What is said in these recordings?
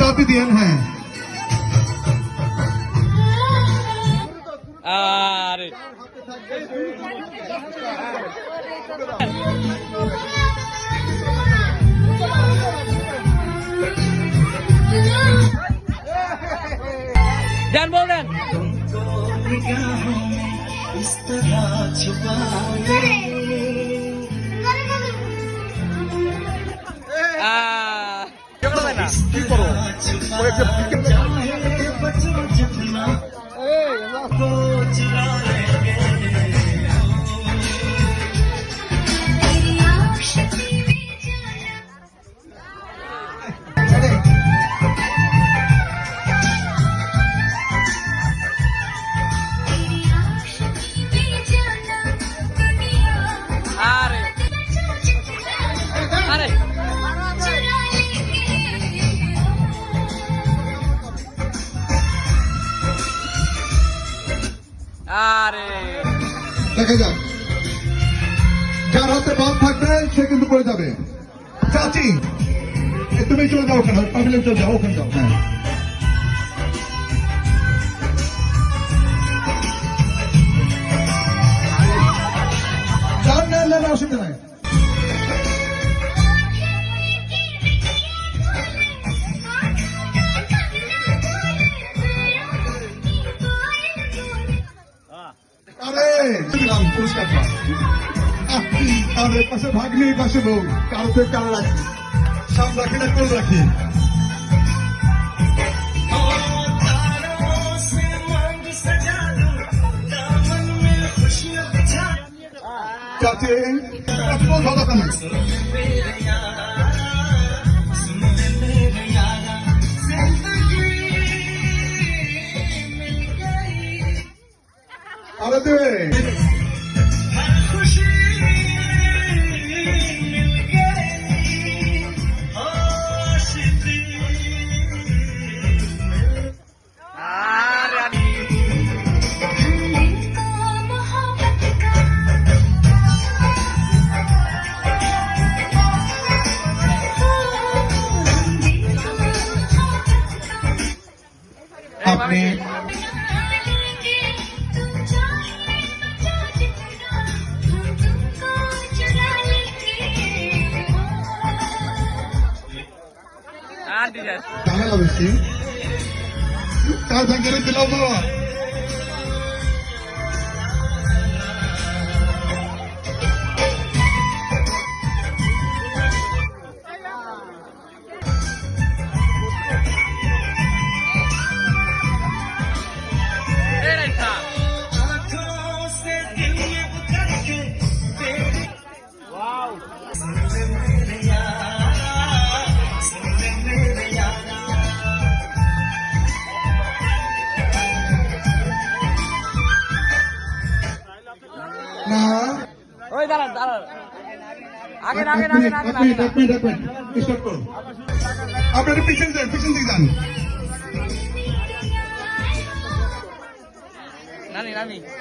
চাপি দিয়েন। হ্যাঁ আরে जान बोल दें দেখা যাক, যার হাতে বাদ থাকবে সে কিন্তু পড়ে যাবে। চাচি তুমি চলে যাও, ওখানে পাবিলে চলে যাও, ওখানে যাও। হ্যাঁ না না অসুবিধা নাই। পুরস্কার আমাদের পাশে ভাগ নেই, পাশে বউ, কারো তো কারো রাখি, সাম রাখি না কোন রাখি। চাচি কোন ভালো কেন আরে দেবে আপনি ঝামেলা বেশি, তার ভাগ্যে দিলাম বাবা। আপনার পিছন দিকে যান।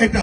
এটা